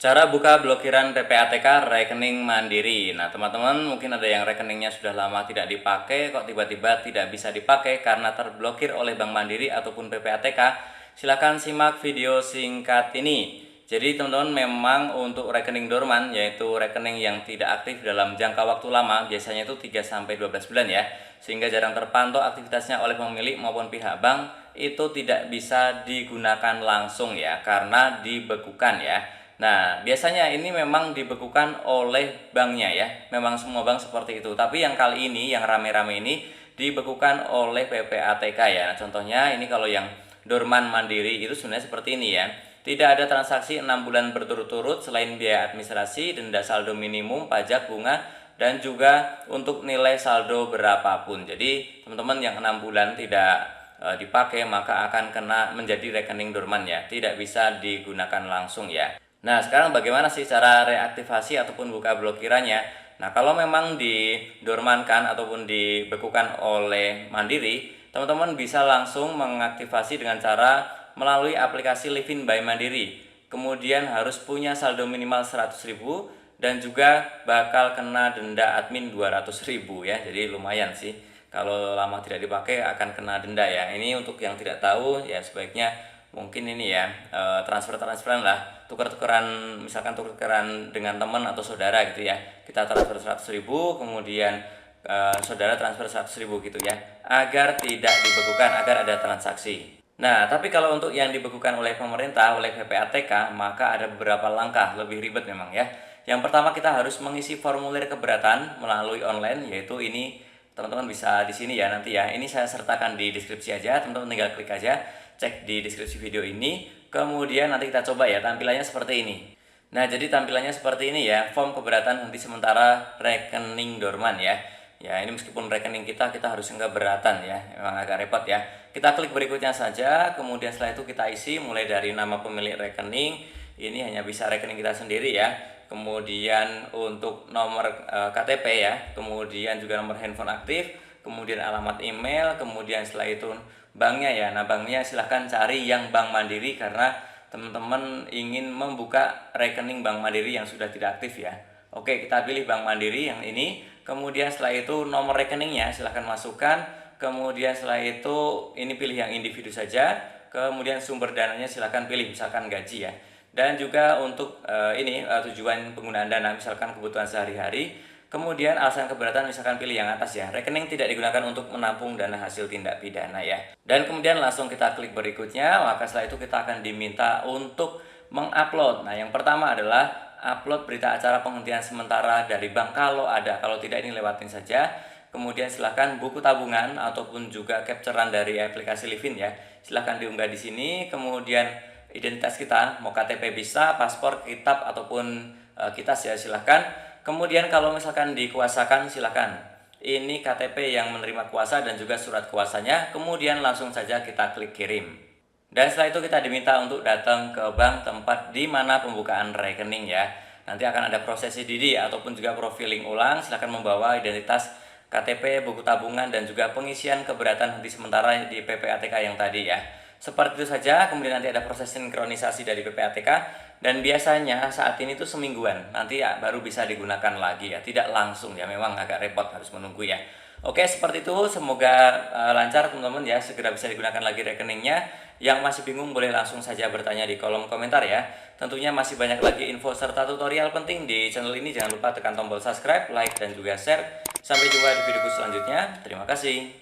Cara buka blokiran PPATK rekening mandiri. Nah, teman-teman mungkin ada yang rekeningnya sudah lama tidak dipakai, kok tiba-tiba tidak bisa dipakai karena terblokir oleh Bank Mandiri ataupun PPATK. Silahkan simak video singkat ini. Jadi teman-teman memang untuk rekening dorman, yaitu rekening yang tidak aktif dalam jangka waktu lama, biasanya itu 3-12 bulan ya, sehingga jarang terpantau aktivitasnya oleh pemilik maupun pihak bank, itu tidak bisa digunakan langsung ya, karena dibekukan ya. Nah, biasanya ini memang dibekukan oleh banknya ya. Memang semua bank seperti itu. Tapi yang kali ini, yang rame-rame ini dibekukan oleh PPATK ya. Nah, contohnya ini kalau yang Dorman Mandiri itu sebenarnya seperti ini ya. Tidak ada transaksi 6 bulan berturut-turut selain biaya administrasi, denda saldo minimum, pajak, bunga, dan juga untuk nilai saldo berapapun. Jadi teman-teman yang 6 bulan tidak dipakai maka akan kena menjadi rekening dorman ya. Tidak bisa digunakan langsung ya. Nah, sekarang bagaimana sih cara reaktivasi ataupun buka blokirannya? Nah, kalau memang didormankan ataupun dibekukan oleh Mandiri, teman-teman bisa langsung mengaktifasi dengan cara melalui aplikasi Livin by Mandiri. Kemudian harus punya saldo minimal 100.000 dan juga bakal kena denda admin 200.000 ya. Jadi lumayan sih. Kalau lama tidak dipakai akan kena denda ya. Ini untuk yang tidak tahu ya sebaiknya mungkin ini ya transferan lah, tukar-tukaran, misalkan tukaran dengan teman atau saudara gitu ya, kita transfer 100.000 kemudian saudara transfer 100.000 gitu ya, agar tidak dibekukan, agar ada transaksi. Nah, tapi kalau untuk yang dibekukan oleh pemerintah, oleh PPATK, maka ada beberapa langkah, lebih ribet memang ya. Yang pertama, kita harus mengisi formulir keberatan melalui online, yaitu ini teman-teman bisa di sini ya nanti ya. Ini saya sertakan di deskripsi aja, teman-teman tinggal klik aja, cek di deskripsi video ini. Kemudian nanti kita coba ya, tampilannya seperti ini. Nah, jadi tampilannya seperti ini ya, form keberatan henti sementara rekening dorman ya. Ya, ini meskipun rekening kita harus keberatan ya, memang agak repot ya. Kita klik berikutnya saja, kemudian setelah itu kita isi mulai dari nama pemilik rekening, ini hanya bisa rekening kita sendiri ya. Kemudian untuk nomor KTP ya, kemudian juga nomor handphone aktif, kemudian alamat email, kemudian setelah itu banknya ya. Nah, banknya silahkan cari yang Bank Mandiri karena teman-teman ingin membuka rekening Bank Mandiri yang sudah tidak aktif ya. Oke, kita pilih Bank Mandiri yang ini. Kemudian setelah itu nomor rekeningnya silahkan masukkan. Kemudian setelah itu ini pilih yang individu saja. Kemudian sumber dananya silahkan pilih misalkan gaji ya. Dan juga untuk tujuan penggunaan dana misalkan kebutuhan sehari-hari. Kemudian alasan keberatan misalkan pilih yang atas ya. Rekening tidak digunakan untuk menampung dana hasil tindak pidana ya. Dan kemudian langsung kita klik berikutnya, maka setelah itu kita akan diminta untuk mengupload. Nah, yang pertama adalah upload berita acara penghentian sementara dari bank kalau ada. Kalau tidak ini lewatin saja. Kemudian silahkan buku tabungan ataupun juga capturean dari aplikasi Livin ya. Silahkan diunggah di sini. Kemudian identitas kita, mau KTP bisa, paspor, kitab ataupun kitas ya silahkan. Kemudian kalau misalkan dikuasakan silahkan. Ini KTP yang menerima kuasa dan juga surat kuasanya. Kemudian langsung saja kita klik kirim. Dan setelah itu kita diminta untuk datang ke bank tempat di mana pembukaan rekening ya. Nanti akan ada proses CDD ataupun juga profiling ulang. Silahkan membawa identitas KTP, buku tabungan, dan juga pengisian keberatan henti sementara di PPATK yang tadi ya. Seperti itu saja, kemudian nanti ada proses sinkronisasi dari PPATK, dan biasanya saat ini tuh semingguan, nanti ya baru bisa digunakan lagi ya, tidak langsung ya, memang agak repot harus menunggu ya. Oke, seperti itu, semoga lancar teman-teman ya, segera bisa digunakan lagi rekeningnya. Yang masih bingung boleh langsung saja bertanya di kolom komentar ya. Tentunya masih banyak lagi info serta tutorial penting di channel ini, jangan lupa tekan tombol subscribe, like, dan juga share. Sampai jumpa di videoku selanjutnya, terima kasih.